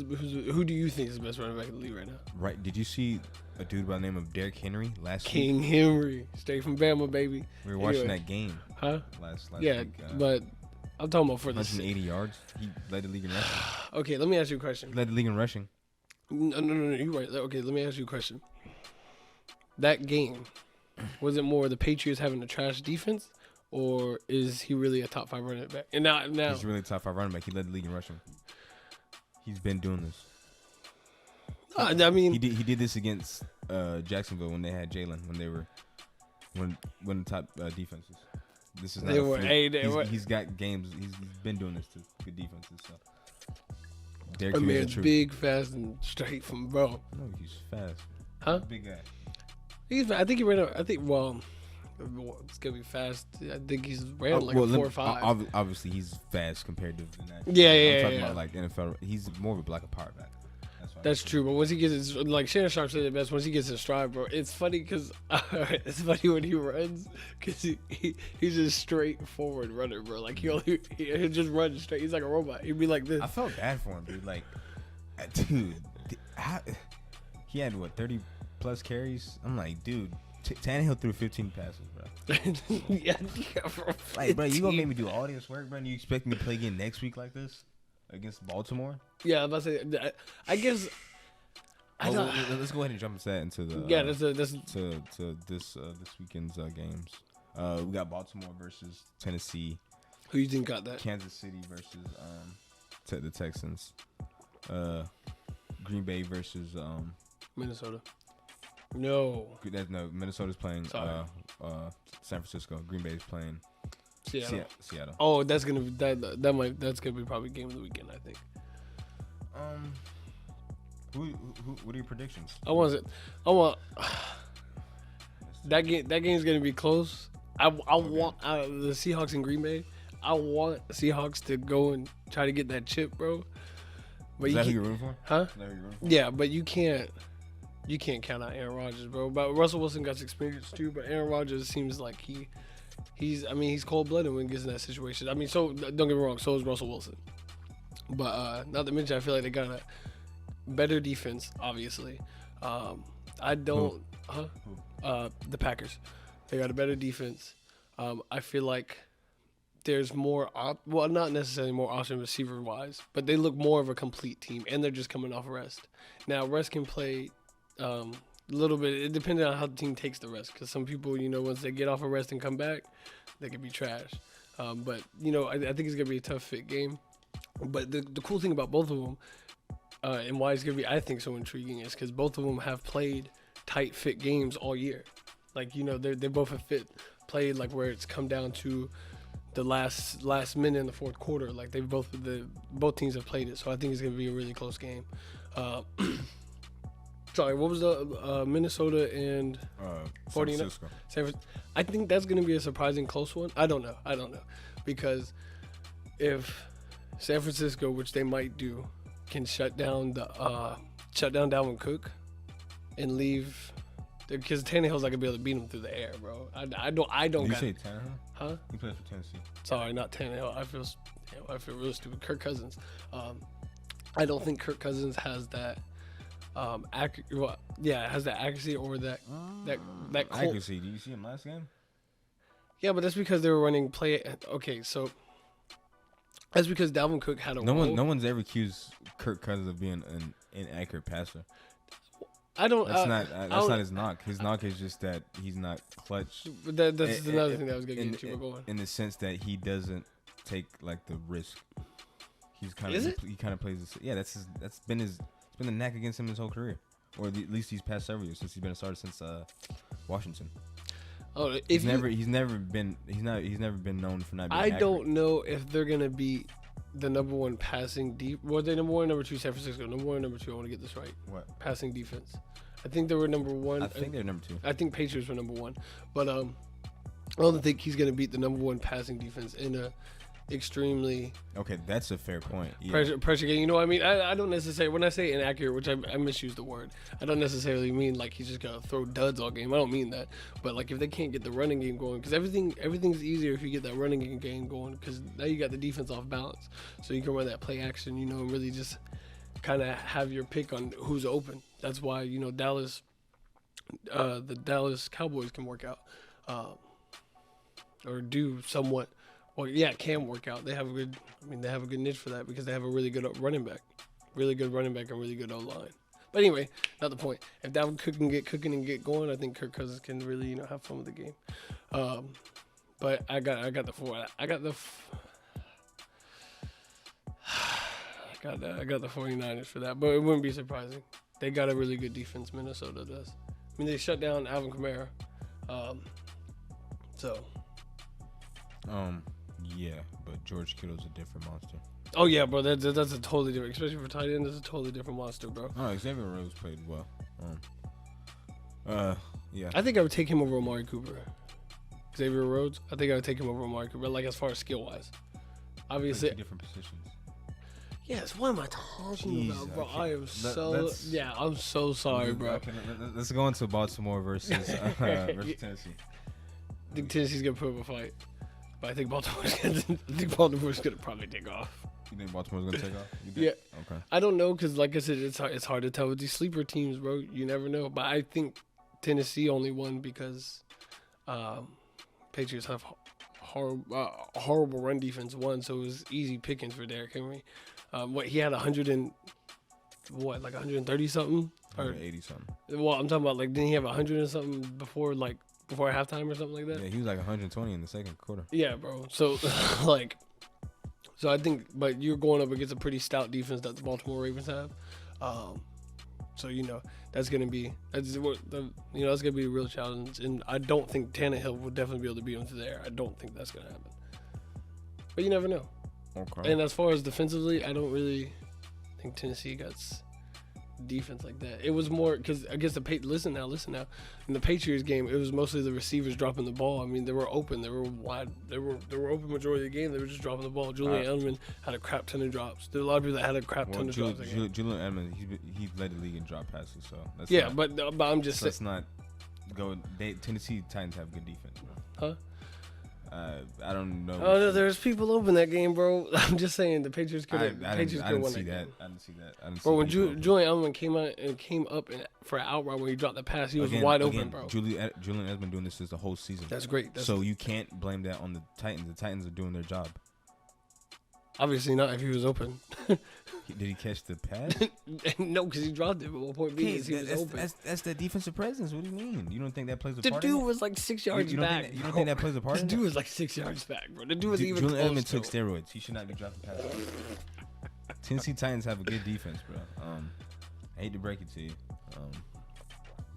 S2: Who do you think is the best running back in the league right now?
S1: Right. Did you see a dude by the name of Derrick Henry last
S2: King
S1: week?
S2: Henry, straight from Bama, baby.
S1: We were watching that game.
S2: Huh?
S1: Last
S2: yeah,
S1: week.
S2: but I'm talking about for the
S1: 180 yards. He led the league in rushing.
S2: Okay, let me ask you a question.
S1: Led the league in rushing.
S2: No, you're right. Okay, let me ask you a question. That game, was it more the Patriots having a trash defense, or is he really a top 5 running back? And now
S1: he's really a top 5 running back. He led the league in rushing. He's been doing this.
S2: I mean,
S1: he did this against Jacksonville when they had Jalen when the top defenses. This is not. He's got games. He's been doing this to good defenses. So.
S2: I mean, it's big, fast, and straight from bro.
S1: No, he's fast.
S2: Huh?
S1: Big guy.
S2: I think he ran. It's gonna be fast. I think he's ran like a 4 or 5.
S1: Obviously, he's fast compared to the national.
S2: Yeah.
S1: I'm talking about like NFL. He's more of a power back. That's why.
S2: That's true, but once he gets his, like Shannon Sharp said it best, once he gets his stride, bro, it's funny because it's funny when he runs because he's just straightforward runner, bro. Like he'll just run straight. He's like a robot. He'd be like this.
S1: I felt bad for him, dude. Like, dude, he had what 30 plus carries. I'm like, dude, Tannehill threw 15 passes, bro.
S2: yeah, bro.
S1: Like, bro, you gonna make me do all this work, bro? And you expect me to play again next week like this against Baltimore?
S2: Yeah, I'm about to say. I guess.
S1: Let's go ahead and jump into the to this weekend's games. We got Baltimore versus Tennessee.
S2: Who you think got that?
S1: Kansas City versus the Texans. Green Bay versus
S2: Minnesota. No.
S1: Minnesota's playing San Francisco. Green Bay's playing Seattle.
S2: Oh, that's gonna be that's gonna be probably game of the weekend, I think.
S1: What are your predictions?
S2: I want that game's gonna be close. I want the Seahawks and Green Bay. I want the Seahawks to go and try to get that chip, bro. But
S1: Is that who you're rooting for?
S2: Huh?
S1: Is that who you're rooting for?
S2: Yeah, but you can't count out Aaron Rodgers, bro. But Russell Wilson got experience too. But Aaron Rodgers seems like he's cold-blooded when he gets in that situation. I mean, so don't get me wrong, so is Russell Wilson. But not to mention, I feel like they got a better defense, obviously. I don't.
S1: Who?
S2: The Packers. They got a better defense. I feel like there's more, well, not necessarily more option receiver-wise, but they look more of a complete team, and they're just coming off rest. Now, rest can play a little bit. It depends on how the team takes the rest, because some people, once they get off of rest and come back, they can be trash. But, I think it's going to be a tough fit game. But the cool thing about both of them, and why it's going to be, I think, so intriguing is because both of them have played tight fit games all year. Like, they both have played like where it's come down to the last minute in the fourth quarter. Like both teams have played it, so I think it's gonna be a really close game. Sorry, what was the Minnesota and 49? I think that's gonna be a surprising close one. I don't know because if San Francisco, which they might do, can shut down Dalvin Cook and leave. Because Tannehill's not gonna be able to beat him through the air, bro. I don't.
S1: Did you say Tannehill?
S2: Huh?
S1: He plays for Tennessee.
S2: Sorry, not Tannehill. I feel real stupid. Kirk Cousins. I don't think Kirk Cousins has that has that accuracy or that
S1: accuracy. Did you see him last game?
S2: Yeah, but that's because they were running play. Okay, so that's because Dalvin Cook had a.
S1: No one's ever accused Kirk Cousins of being an inaccurate passer.
S2: I don't.
S1: That's not his knock. His knock is just that he's not clutch.
S2: That's another thing that was gonna get you going.
S1: In the sense that he doesn't take like the risk. He kind of plays this. Yeah, that's been the knack against him his whole career, or at least these past several years since he's been a starter since Washington.
S2: Oh,
S1: he's never been known for not being accurate.
S2: don't know if they're gonna be the number one passing deep. Well, they number one and number two San Francisco. Number one and number two. I want to get this right.
S1: What?
S2: Passing defense. I think they were number one.
S1: I think they're number two.
S2: I think Patriots were number one, but I don't think he's gonna beat the number one passing defense in a extremely
S1: that's a fair point.
S2: Yeah. Pressure game. I mean, I don't necessarily, when I say inaccurate, which I misuse the word, I don't necessarily mean like he's just gonna throw duds all game. I don't mean that, but like if they can't get the running game going, because everything's easier if you get that running game going, because now you got the defense off balance, so you can run that play action, and really just kind of have your pick on who's open. That's why Dallas, the Dallas Cowboys can work out, or do somewhat. Well, yeah, it can work out. They have a good niche for that because they have a really good running back, and really good O-line. But anyway, not the point. If Dalvin Cook can get cooking and get going, I think Kirk Cousins can really have fun with the game. But I got the 49ers for that. But it wouldn't be surprising. They got a really good defense. Minnesota does. I mean, they shut down Alvin Kamara.
S1: Yeah, but George Kittle's a different monster.
S2: Oh yeah, bro, that's a totally different, especially for tight end. That's a totally different monster, bro.
S1: Oh, Xavier Rhodes played well. Yeah.
S2: I think I would take him over Amari Cooper. Xavier Rhodes, I think I would take him over Amari Cooper, like as far as skill wise. Obviously,
S1: different positions.
S2: Yes, what am I talking
S1: Jeez,
S2: about, bro?
S1: okay.
S2: I am I'm so sorry, bro.
S1: Okay, let's go into Baltimore versus Tennessee.
S2: I think Tennessee's gonna put up a fight, but I think Baltimore's gonna probably take off.
S1: You think Baltimore's gonna take off?
S2: Yeah.
S1: Okay.
S2: I don't know, cause like I said, it's hard to tell with these sleeper teams, bro. You never know. But I think Tennessee only won because Patriots have horrible run defense won, so it was easy pickings for Derrick Henry. He had 130 something or
S1: 80 something.
S2: Well, I'm talking about like didn't he have 100 and something before halftime or something like that?
S1: Yeah, he was like 120 in the second quarter.
S2: Yeah, bro. So like, so I think, but you're going up against a pretty stout defense that the Baltimore Ravens have. So that's gonna be that's gonna be a real challenge, and I don't think Tannehill will definitely be able to beat him to there. I don't think that's gonna happen, but you never know.
S1: Okay.
S2: And as far as defensively, I don't really think Tennessee got defense like that. It was more because against listen now. In the Patriots game, it was mostly the receivers dropping the ball. I mean, they were open, they were wide, they were open majority of the game. They were just dropping the ball. Julian Edelman had a crap ton of drops. There were a lot of people that had a crap ton of drops.
S1: Julian Edelman, he led the league in drop passes, so that's
S2: but I'm just saying.
S1: Let's not go. Tennessee Titans have good defense, bro.
S2: Huh?
S1: I don't know.
S2: Oh no, there's people open that game, bro. I'm just saying the Patriots could have.
S1: I didn't see that. I didn't see that.
S2: Bro, when Julian Edelman came up for an outright when he dropped the pass, he was wide open, bro.
S1: Julian Edelman doing this the whole season.
S2: That's great.
S1: So you can't blame that on the Titans. The Titans are doing their job.
S2: Obviously not if he was open.
S1: Did he catch the pass?
S2: No, because he dropped it. But one point being is he was open.
S1: That's the defensive presence. What do you mean? You don't think that plays a part?
S2: The dude was like 6 yards back.
S1: You don't think that plays a part?
S2: The dude was like 6 yards back, bro. The dude was even
S1: Julian
S2: close.
S1: Edelman took steroids. He should not be dropping passes. Tennessee Titans have a good defense, bro. I hate to break it to you,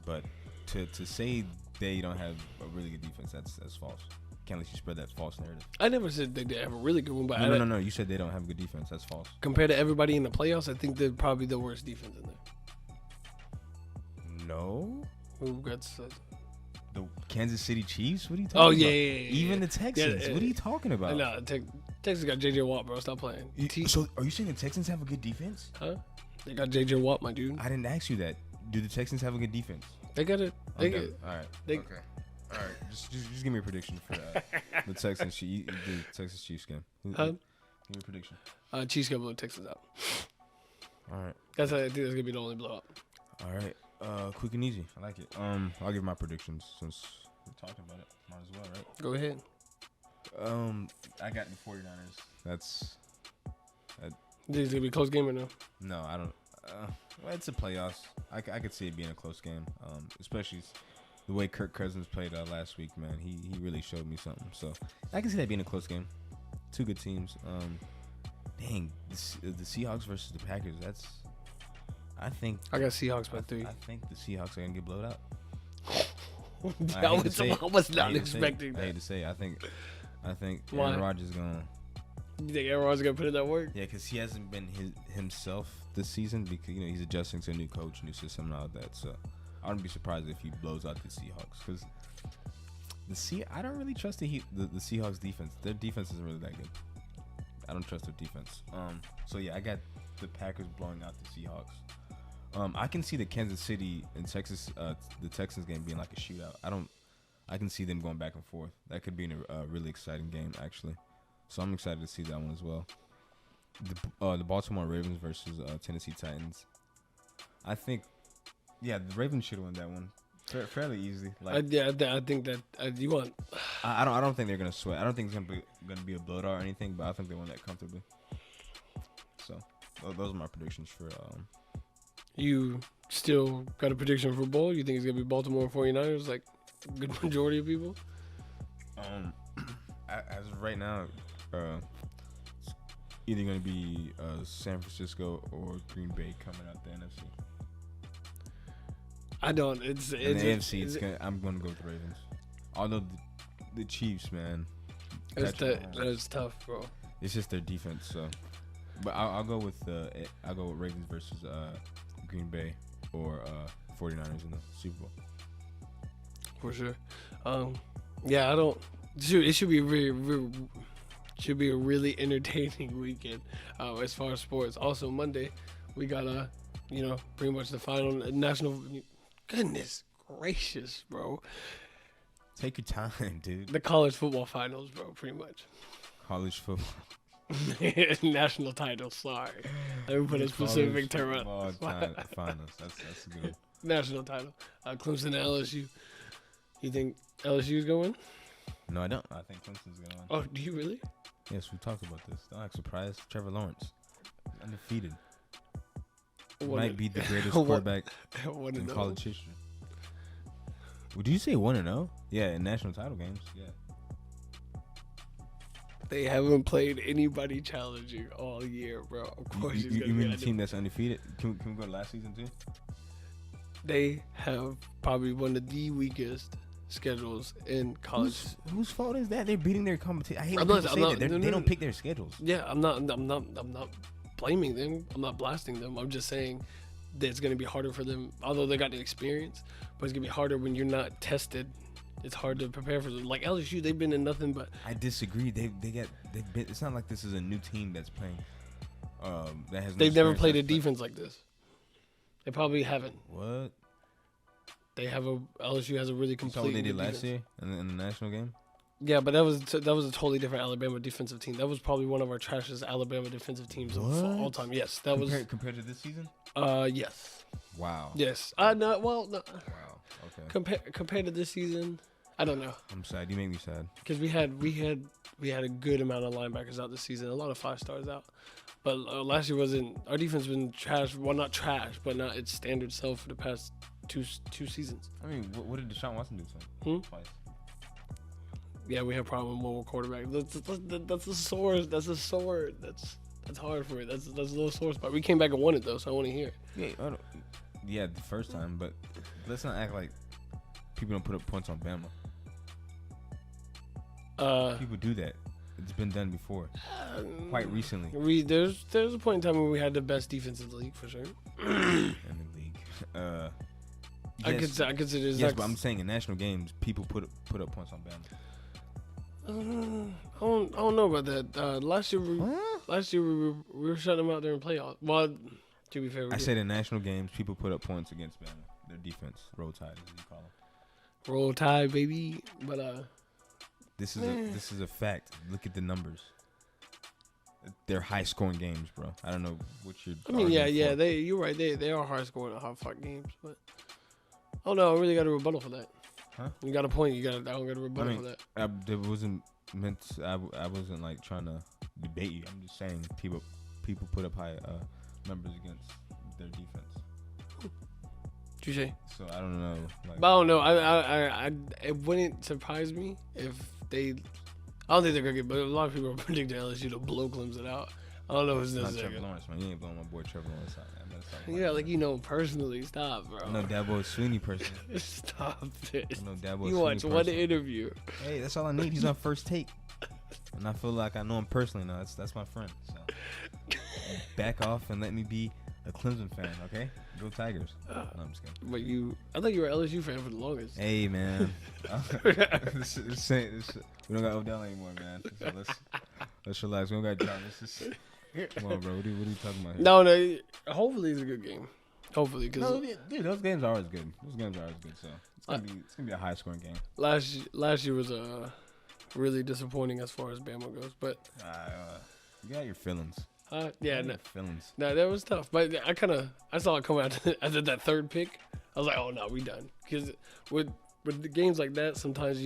S1: but to say they don't have a really good defense, that's false. Can't let you spread that false narrative.
S2: I never said they did have a really good one, but
S1: no. You said they don't have a good defense. That's false.
S2: Compared to everybody in the playoffs, I think they're probably the worst defense in there.
S1: No.
S2: Who got
S1: the Kansas City Chiefs? What are you talking about?
S2: Yeah.
S1: Even the Texans. What are you talking about?
S2: No, Texans got J.J. Watt, bro. Stop playing.
S1: So are you saying the Texans have a good defense?
S2: Huh? They got J.J. Watt, my dude.
S1: I didn't ask you that. Do the Texans have a good defense?
S2: They got it.
S1: All right. Okay. All right, just give me a prediction for the Texans Chiefs game. Give me a prediction.
S2: Chiefs gonna blow Texans out.
S1: All right.
S2: I think that's gonna be the only blowout.
S1: All right. Quick and easy. I like it. I'll give my predictions since we're talking about it. Might as well, right?
S2: Go ahead.
S1: I got the 49ers. That's.
S2: Think it's gonna be a close game or no?
S1: No, I don't. Well, it's a playoffs. I could see it being a close game. Especially the way Kirk Cousins played last week, man. He really showed me something. So I can see that being a close game. Two good teams. Dang, the Seahawks versus the Packers. I got
S2: Seahawks by 3.
S1: I think the Seahawks are gonna get blowed out.
S2: I was not expecting that.
S1: I hate to say, I think
S2: Why?
S1: Aaron Rodgers is gonna.
S2: You think Aaron Rodgers is gonna put in that work?
S1: Yeah, because he hasn't been himself this season because he's adjusting to a new coach, new system, and all that. So I wouldn't be surprised if he blows out the Seahawks because I don't really trust the Seahawks defense. Their defense isn't really that good. I don't trust their defense. So yeah, I got the Packers blowing out the Seahawks. I can see the Kansas City and Texas, the Texans game being like a shootout. I can see them going back and forth. That could be a really exciting game actually. So I'm excited to see that one as well. The Baltimore Ravens versus Tennessee Titans. I think, the Ravens should have won that one fairly easily.
S2: I think that you want.
S1: I don't think they're gonna sweat. I don't think it's gonna be a blowout or anything. But I think they won that comfortably. So those are my predictions for.
S2: You still got a prediction for bowl? You think it's gonna be Baltimore 49ers? Like a good majority of people.
S1: As of right now, it's either going to be San Francisco or Green Bay coming out the NFC.
S2: I don't.
S1: In the AFC, I'm going to go with the Ravens. Although the Chiefs, man,
S2: that's tough, bro.
S1: It's just their defense. So, but I'll go with Ravens versus Green Bay or 49ers in the Super Bowl.
S2: For sure. I don't. It should be really, really. should be a really entertaining weekend as far as sports. Also, Monday, we got pretty much the final national. Goodness gracious, bro!
S1: Take your time, dude.
S2: The college football finals, bro. Pretty much.
S1: College football.
S2: National title. Sorry, let me put a specific term on.
S1: Finals. That's a good one.
S2: National title. Clemson and LSU. You think LSU is going?
S1: No, I don't. I think Clemson's going.
S2: Oh, do you really?
S1: Yes, we talked about this. Don't act surprised. Trevor Lawrence, undefeated. Might be the greatest quarterback in college history. Would you say 1-0? Yeah, in national title games. Yeah.
S2: They haven't played anybody challenging all year, bro. Of course,
S1: you mean the team that's undefeated? Can we go to last season too?
S2: They have probably one of the weakest schedules in college.
S1: Whose fault is that? They're beating their competition. I hate when people say that. They don't pick their schedules.
S2: Yeah, I'm not blaming them. I'm not blasting them. I'm just saying that it's going to be harder for them, although they got the experience, but it's going to be harder when you're not tested. It's hard to prepare for them. Like LSU, they've been in nothing but.
S1: I disagree. They've been. It's not like this is a new team that's playing. That has.
S2: They've never played a defense like this. They probably haven't.
S1: What?
S2: They have LSU has a really complete.
S1: That's what they did last year in the national game.
S2: Yeah, but that was a totally different Alabama defensive team. That was probably one of our trashiest Alabama defensive teams of all time. Yes, that was
S1: compared to this season.
S2: Yes.
S1: Wow.
S2: Yes. No. Well, no.
S1: Wow. Okay.
S2: Compared to this season, I don't know.
S1: I'm sad. You make me sad.
S2: Because we had a good amount of linebackers out this season. A lot of 5-stars out. But last year wasn't. Our defense been trash. Well, not trash, but not its standard self for the past two seasons.
S1: I mean, what did Deshaun Watson do to him? Twice.
S2: Yeah, we have a problem with mobile quarterback. That's a sore. That's a sword. That's hard for it. That's a little sore spot. We came back and won it though, so I want to hear.
S1: Yeah, the first time, but let's not act like people don't put up points on Bama. People do that. It's been done before, quite recently.
S2: There's a point in time where we had the best defense in the league for sure.
S1: In the league, yes,
S2: I consider.
S1: Yes, but I'm saying in national games, people put up points on Bama.
S2: I don't know about that. Last year we were shutting them out there in playoffs. Well, to be fair,
S1: I said in national games, people put up points against Bama. Their defense, roll tide, as you call them.
S2: Roll tide, baby. But
S1: this is a fact. Look at the numbers. They're high scoring games, bro. I don't know what you're.
S2: I mean, yeah. You're right. They are high scoring, hard fought games, but oh no, I really got a rebuttal for that.
S1: Huh?
S2: You got a point. I don't got a rebuttal for that.
S1: It wasn't meant. I wasn't like trying to debate you. I'm just saying people put up high numbers against their defense.
S2: What you say?
S1: So I don't know. Like,
S2: but I don't know. It wouldn't surprise me if they. I don't think they're gonna get. But a lot of people are predicting LSU to blow Clemson out. I don't know if it's necessary.
S1: Trevor Lawrence, man. You ain't blowing my boy Trevor Lawrence out, man.
S2: Yeah, like you know him personally. Stop, bro.
S1: I know Dabo Sweeney personally.
S2: Stop this.
S1: I know Dabo
S2: You watch one interview.
S1: Hey, that's all I need. He's on First Take, and I feel like I know him personally now. That's my friend. So back off and let me be a Clemson fan, okay? Go Tigers. No, I'm just kidding.
S2: But I thought you were an LSU fan for the longest.
S1: Hey, man. We don't got Odell anymore, man. So let's relax. We don't got John. Come on, bro. What are you talking about here?
S2: No. Hopefully it's a good game. Hopefully,
S1: because dude, those games are always good. So it's gonna be a high scoring game.
S2: Last year was really disappointing as far as Bama goes, but
S1: you got your feelings.
S2: Feelings. No, that was tough, but I saw it come out after that third pick. I was like, oh no, we done. Because with the games like that, sometimes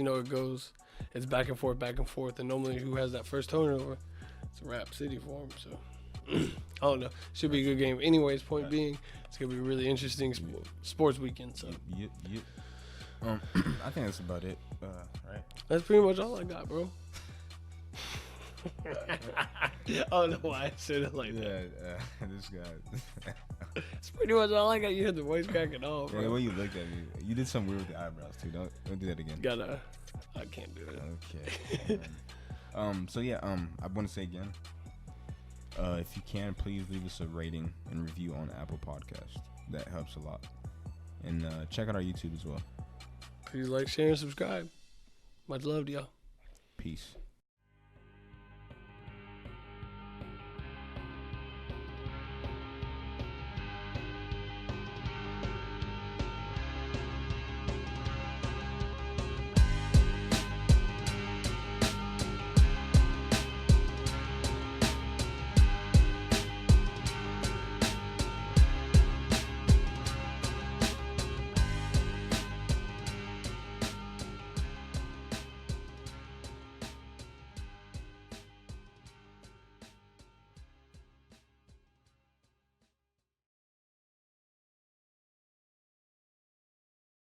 S2: it's back and forth, and normally who has that first turnover, it's a rap city for him. So I don't know. Should be a good game. Anyways, point being, it's gonna be a really interesting sports weekend. So
S1: yep. I think that's about it. Right.
S2: That's pretty much all I got, bro. I don't know why I said it like that.
S1: Yeah, this guy.
S2: It's pretty much all I got. You had the voice cracking off, bro.
S1: Yeah, the way you looked at me, you did something weird with the eyebrows too. Don't do that again.
S2: I can't do it.
S1: Okay. So yeah, I want to say again, if you can, please leave us a rating and review on Apple Podcasts. That helps a lot. And check out our YouTube as well.
S2: Please like, share, and subscribe. Much love to y'all.
S1: Peace.